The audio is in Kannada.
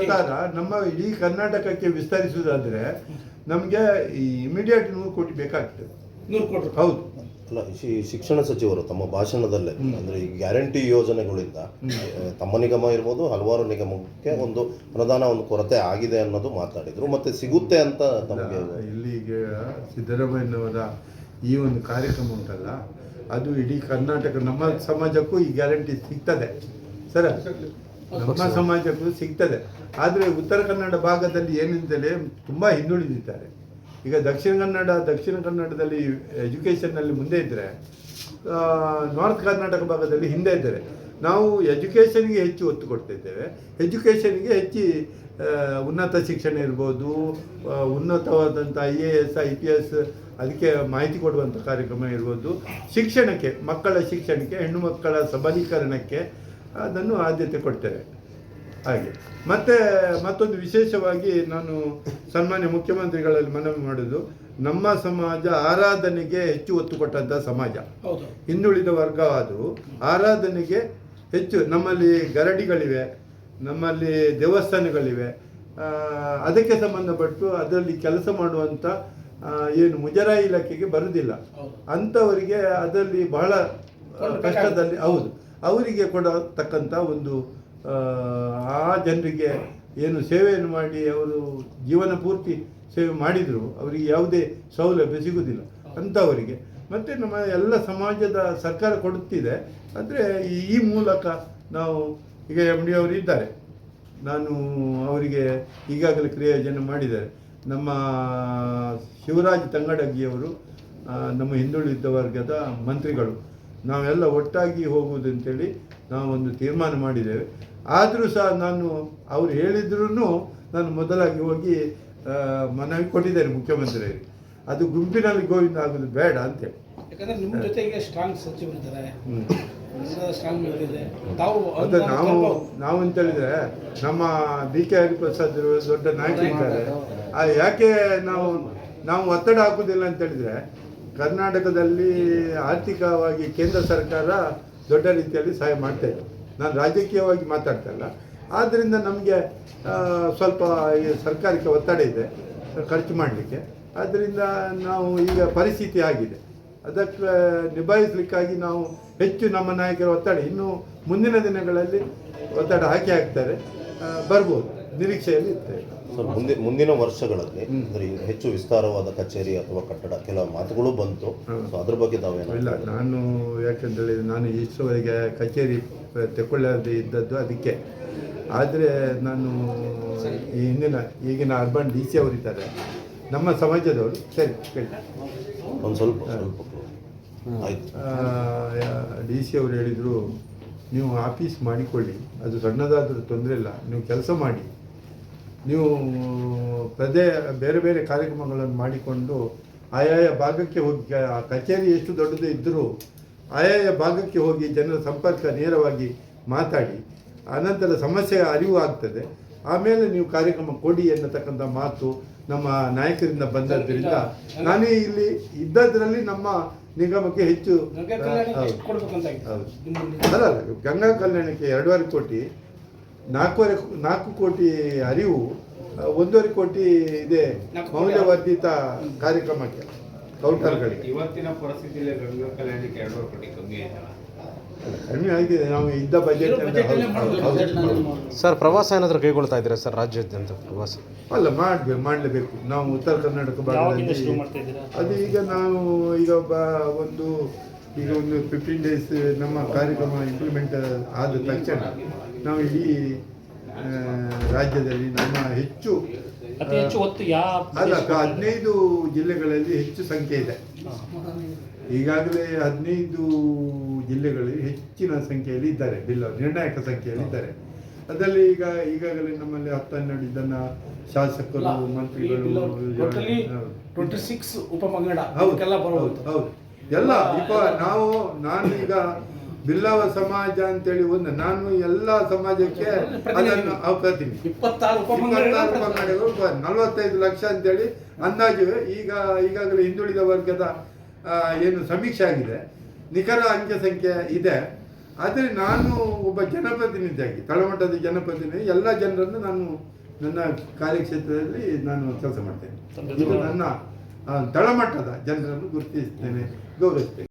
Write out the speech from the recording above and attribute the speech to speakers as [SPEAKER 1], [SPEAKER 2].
[SPEAKER 1] ಪ್ರಕಾರ ನಮ್ಮ ಇಡೀ ಕರ್ನಾಟಕಕ್ಕೆ ವಿಸ್ತರಿಸುವುದಾದ್ರೆ ನಮಗೆ ಇಮಿಡಿಯೇಟ್ 100 ಕೋಟಿ ಬೇಕಾಗ್ತದೆ.
[SPEAKER 2] 100 ಕೋಟಿ.
[SPEAKER 1] ಹೌದು.
[SPEAKER 3] ಅಲ್ಲ, ಶಿಕ್ಷಣ ಸಚಿವರು ತಮ್ಮ ಭಾಷಣದಲ್ಲೇ ಅಂದ್ರೆ ಈ ಗ್ಯಾರಂಟಿ ಯೋಜನೆಗಳಿಂದ ತಮ್ಮ ನಿಗಮ ಇರ್ಬೋದು, ಹಲವಾರು ನಿಗಮಕ್ಕೆ ಒಂದು ಅನುದಾನ ಒಂದು ಕೊರತೆ ಆಗಿದೆ ಅನ್ನೋದು ಮಾತಾಡಿದ್ರು. ಮತ್ತೆ ಸಿಗುತ್ತೆ ಅಂತ ತಮಗೆ
[SPEAKER 1] ಇಲ್ಲಿಗೆ ಸಿದ್ದರಾಮಯ್ಯನವರ ಈ ಒಂದು ಕಾರ್ಯಕ್ರಮ ಉಂಟಲ್ಲ, ಅದು ಇಡೀ ಕರ್ನಾಟಕ ನಮ್ಮ ಸಮಾಜಕ್ಕೂ ಈ ಗ್ಯಾರಂಟಿ ಸಿಗ್ತದೆ ಸರ್, ನಮ್ಮ ಸಮಾಜಕ್ಕೂ ಸಿಗ್ತದೆ. ಆದರೆ ಉತ್ತರ ಕನ್ನಡ ಭಾಗದಲ್ಲಿ ಏನೆಂದರೆ ತುಂಬ ಹಿಂದುಳಿದಿದ್ದಾರೆ. ಈಗ ದಕ್ಷಿಣ ಕನ್ನಡದಲ್ಲಿ ಎಜುಕೇಷನ್ನಲ್ಲಿ ಮುಂದೆ ಇದ್ದರೆ, ನಾರ್ತ್ ಕರ್ನಾಟಕ ಭಾಗದಲ್ಲಿ ಹಿಂದೆ ಇದ್ದಾರೆ. ನಾವು ಎಜುಕೇಷನ್ಗೆ ಹೆಚ್ಚು ಒತ್ತು ಕೊಡ್ತಿದ್ದೇವೆ. ಎಜುಕೇಷನ್ಗೆ ಹೆಚ್ಚು ಉನ್ನತ ಶಿಕ್ಷಣ ಇರ್ಬೋದು, ಉನ್ನತವಾದಂಥ IAS IPS ಅದಕ್ಕೆ ಮಾಹಿತಿ ಕೊಡುವಂಥ ಕಾರ್ಯಕ್ರಮ ಇರ್ಬೋದು, ಶಿಕ್ಷಣಕ್ಕೆ, ಮಕ್ಕಳ ಶಿಕ್ಷಣಕ್ಕೆ, ಹೆಣ್ಣು ಮಕ್ಕಳ ಸಬಲೀಕರಣಕ್ಕೆ ಅದನ್ನು ಆದ್ಯತೆ ಕೊಡ್ತೇವೆ. ಹಾಗೆ ಮತ್ತೊಂದು ವಿಶೇಷವಾಗಿ ನಾನು ಸನ್ಮಾನ್ಯ ಮುಖ್ಯಮಂತ್ರಿಗಳಲ್ಲಿ ಮನವಿ ಮಾಡೋದು, ನಮ್ಮ ಸಮಾಜ ಆರಾಧನೆಗೆ ಹೆಚ್ಚು ಒತ್ತು ಕೊಟ್ಟಂಥ ಸಮಾಜ. ಹಿಂದುಳಿದ ವರ್ಗವಾದರೂ ಆರಾಧನೆಗೆ ಹೆಚ್ಚು, ನಮ್ಮಲ್ಲಿ ಗರಡಿಗಳಿವೆ, ನಮ್ಮಲ್ಲಿ ದೇವಸ್ಥಾನಗಳಿವೆ, ಅದಕ್ಕೆ ಸಂಬಂಧಪಟ್ಟು ಅದರಲ್ಲಿ ಕೆಲಸ ಮಾಡುವಂಥ ಏನು ಮುಜರಾಯಿ ಇಲಾಖೆಗೆ ಬರುವುದಿಲ್ಲ ಅಂಥವರಿಗೆ ಅದರಲ್ಲಿ ಬಹಳ ಕಷ್ಟದಲ್ಲಿ, ಹೌದು, ಅವರಿಗೆ ಕೊಡತಕ್ಕಂಥ ಒಂದು ಆ ಜನರಿಗೆ ಏನು ಸೇವೆಯನ್ನು ಮಾಡಿ ಅವರು ಜೀವನ ಪೂರ್ತಿ ಸೇವೆ ಮಾಡಿದರೂ ಅವರಿಗೆ ಯಾವುದೇ ಸೌಲಭ್ಯ ಸಿಗುವುದಿಲ್ಲ ಅಂಥವರಿಗೆ. ಮತ್ತು ನಮ್ಮ ಎಲ್ಲ ಸಮಾಜದ ಸರ್ಕಾರ ಕೊಡುತ್ತಿದೆ. ಆದರೆ ಈ ಮೂಲಕ ನಾವು ಈಗ MD ಅವರು ಇದ್ದಾರೆ, ನಾನು ಅವರಿಗೆ ಈಗಾಗಲೇ ಕ್ರಿಯಾಯೋಜನೆ ಮಾಡಿದ್ದಾರೆ. ನಮ್ಮ ಶಿವರಾಜ್ ತಂಗಡಗಿಯವರು ನಮ್ಮ ಹಿಂದುಳಿದ ವರ್ಗದ ಮಂತ್ರಿಗಳು, ನಾವೆಲ್ಲ ಒಟ್ಟಾಗಿ ಹೋಗುವುದಂತೇಳಿ ನಾವೊಂದು ತೀರ್ಮಾನ ಮಾಡಿದ್ದೇವೆ. ಆದರೂ ಸಹ ನಾನು ಅವರು ಹೇಳಿದ್ರೂ ನಾನು ಮೊದಲಾಗಿ ಹೋಗಿ ಮನವಿ ಕೊಟ್ಟಿದ್ದೇನೆ ಮುಖ್ಯಮಂತ್ರಿಯವರಿಗೆ, ಅದು ಗುಂಪಿನಲ್ಲಿ ಗೋವಿಂದ ಆಗೋದು ಬೇಡ ಅಂತೇಳಿ.
[SPEAKER 2] ಯಾಕಂದರೆ ನಿಮ್ಮ ಜೊತೆಗೆ ಸ್ಟ್ರಾಂಗ್ ಸಚಿವರಿದ್ದಾರೆ,
[SPEAKER 1] ಅದು ನಾವು ಅಂತ ಹೇಳಿದ್ರೆ ನಮ್ಮ DK ಹರಿಪ್ರಸಾದ್ ದೊಡ್ಡ ನಾಯಕರಿದ್ದಾರೆ. ಯಾಕೆ ನಾವು ಒತ್ತಡ ಹಾಕುವುದಿಲ್ಲ ಅಂತ ಹೇಳಿದ್ರೆ, ಕರ್ನಾಟಕದಲ್ಲಿ ಆರ್ಥಿಕವಾಗಿ ಕೇಂದ್ರ ಸರ್ಕಾರ ದೊಡ್ಡ ರೀತಿಯಲ್ಲಿ ಸಹಾಯ ಮಾಡ್ತಾ ಇದೆ. ನಾನು ರಾಜಕೀಯವಾಗಿ ಮಾತಾಡ್ತಾ ಇಲ್ಲ. ಆದ್ದರಿಂದ ನಮಗೆ ಸ್ವಲ್ಪ ಈ ಸರ್ಕಾರಕ್ಕೆ ಒತ್ತಡ ಇದೆ ಖರ್ಚು ಮಾಡಲಿಕ್ಕೆ. ಆದ್ದರಿಂದ ನಾವು ಈಗ ಪರಿಸ್ಥಿತಿ ಆಗಿದೆ, ಅದಕ್ಕೆ ನಿಭಾಯಿಸಲಿಕ್ಕಾಗಿ ನಾವು ಹೆಚ್ಚು ನಮ್ಮ ನಾಯಕರ ಒತ್ತಡ ಇನ್ನು ಮುಂದಿನ ದಿನಗಳಲ್ಲಿ ಒತ್ತಡ ಹಾಕ್ತಾರೆ, ಬರ್ಬೋದು, ನಿರೀಕ್ಷೆಯಲ್ಲಿ ಇರ್ತೇವೆ.
[SPEAKER 3] ಸರ್, ಮುಂದಿನ ವರ್ಷಗಳಲ್ಲಿ ಅಂದರೆ ಹೆಚ್ಚು ವಿಸ್ತಾರವಾದ ಕಚೇರಿ ಅಥವಾ ಕಟ್ಟಡ ಕೆಲವು ಮಾತುಗಳು ಬಂತು, ಅದ್ರ ಬಗ್ಗೆ ತಾವೇನು?
[SPEAKER 1] ಇಲ್ಲ, ನಾನು ಯಾಕಂತೇಳಿ ನಾನು ಇಷ್ಟವರೆಗೆ ಕಚೇರಿ ತಗೊಳ್ಳದೆ ಇದ್ದದ್ದು ಅದಕ್ಕೆ. ಆದರೆ ನಾನು ಈಗಿನ ಅರ್ಬನ್ DC ಅವರಿದ್ದಾರೆ, ನಮ್ಮ ಸಮಾಜದವರು. ಸರಿ, ಕೇಳಿ
[SPEAKER 3] ಒಂದು ಸ್ವಲ್ಪ ಆಯ್ತು.
[SPEAKER 1] DC ಅವರು ಹೇಳಿದರು, ನೀವು ಆಫೀಸ್ ಮಾಡಿಕೊಳ್ಳಿ, ಅದು ಸಣ್ಣದಾದರೂ ತೊಂದರೆ ಇಲ್ಲ, ನೀವು ಕೆಲಸ ಮಾಡಿ, ನೀವು ಬೇರೆ ಬೇರೆ ಕಾರ್ಯಕ್ರಮಗಳನ್ನು ಮಾಡಿಕೊಂಡು ಆಯಾಯ ಭಾಗಕ್ಕೆ ಹೋಗಿ, ಕಚೇರಿ ಎಷ್ಟು ದೊಡ್ಡದು ಇದ್ದರೂ ಆಯಾಯ ಭಾಗಕ್ಕೆ ಹೋಗಿ ಜನರ ಸಂಪರ್ಕ ನೇರವಾಗಿ ಮಾತಾಡಿ, ಅನಂತರ ಸಮಸ್ಯೆ ಅರಿವು ಆಗ್ತದೆ, ಆಮೇಲೆ ನೀವು ಕಾರ್ಯಕ್ರಮ ಕೊಡಿ ಎನ್ನತಕ್ಕಂಥ ಮಾತು ನಮ್ಮ ನಾಯಕರಿಂದ ಬಂದದ್ದರಿಂದ ನಾನೇ ಇಲ್ಲಿ ಇದ್ದದ್ರಲ್ಲಿ ನಮ್ಮ ನಿಗಮಕ್ಕೆ ಹೆಚ್ಚು ಅಲ್ಲ, ಗಂಗಾ ಕಲ್ಯಾಣಕ್ಕೆ 2.5 ಕೋಟಿ, 4 ಕೋಟಿ ಅರಿವು, 1.5 ಕೋಟಿ ಇದೆ ಮೌಲ್ಯವರ್ಧಿತ ಕಾರ್ಯಕ್ರಮಕ್ಕೆ, ಕೌಂಟರ್ಗಳಿಗೆ.
[SPEAKER 4] ಇವತ್ತಿನ ಪರಿಸ್ಥಿತಿಯಲ್ಲಿ ಗಂಗಾ ಕಲ್ಯಾಣಕ್ಕೆ 2.5 ಕೋಟಿ
[SPEAKER 1] ಕಡಿಮೆ ಆಗಿದೆ. ನಾವು ಇದ್ದ ಬಜೆಟ್
[SPEAKER 5] ಸರ್, ಪ್ರವಾಸ ಏನಾದರೂ ಕೈಗೊಳ್ತಾ ಇದ್ದೀರಾ ಸರ್ ರಾಜ್ಯಾದ್ಯಂತ ಪ್ರವಾಸ?
[SPEAKER 1] ಅಲ್ಲ, ಮಾಡಲೇಬೇಕು. ನಾವು ಉತ್ತರ ಕರ್ನಾಟಕ ಭಾಗದಲ್ಲಿ ಅದು ಈಗ ನಾವು ಒಂದು 15 ಡೇಸ್ ನಮ್ಮ ಕಾರ್ಯಕ್ರಮ ಇಂಪ್ಲಿಮೆಂಟ್ ಆದ ತಕ್ಷಣ ನಾವು ಇಡೀ ರಾಜ್ಯದಲ್ಲಿ ನಮ್ಮ ಹೆಚ್ಚು ಅಲ್ಲ 15 ಜಿಲ್ಲೆಗಳಲ್ಲಿ ಹೆಚ್ಚು ಸಂಖ್ಯೆ ಇದೆ. ಈಗಾಗಲೇ 15 ಜಿಲ್ಲೆಗಳಲ್ಲಿ ಹೆಚ್ಚಿನ ಸಂಖ್ಯೆಯಲ್ಲಿ ಇದ್ದಾರೆ, ನಿರ್ಣಾಯಕ ಸಂಖ್ಯೆಯಲ್ಲಿ ಇದ್ದಾರೆ. ಅದರಲ್ಲಿ ಈಗಾಗಲೇ ನಮ್ಮಲ್ಲಿ 10-12 ಜನ ಶಾಸಕರು, ಮಂತ್ರಿಗಳು,
[SPEAKER 2] 26 ಉಪಮಂಗಡ.
[SPEAKER 1] ಹೌದು, ಎಲ್ಲ ನಾನು ಈಗ ಬಿಲ್ಲವ ಸಮಾಜ ಅಂತೇಳಿ ನಾನು ಎಲ್ಲ ಸಮಾಜಕ್ಕೆ ಅದನ್ನು ಪ್ರತಿನಿಧಿ 26 ಉಪಮಂಗಡಗಳು 45 ಲಕ್ಷ ಅಂತೇಳಿ ಅಂದಾಜು. ಈಗಾಗಲೇ ಹಿಂದುಳಿದ ವರ್ಗದ ಏನು ಸಮೀಕ್ಷೆ ಆಗಿದೆ, ನಿಖರ ಅಂಕಿ ಸಂಖ್ಯೆ ಇದೆ. ಆದರೆ ನಾನು ಒಬ್ಬ ಜನಪ್ರತಿನಿಧಿಯಾಗಿ ತಳಮಟ್ಟದ ಜನಪ್ರತಿನಿಧಿ ಎಲ್ಲ ಜನರನ್ನು ನಾನು ನನ್ನ ಕಾರ್ಯಕ್ಷೇತ್ರದಲ್ಲಿ ನಾನು ಕೆಲಸ ಮಾಡ್ತೇನೆ. ಇದು ನನ್ನ ತಳಮಟ್ಟದ ಜನರನ್ನು ಗುರುತಿಸ್ತೇನೆ, ಗೌರವಿಸ್ತೇನೆ.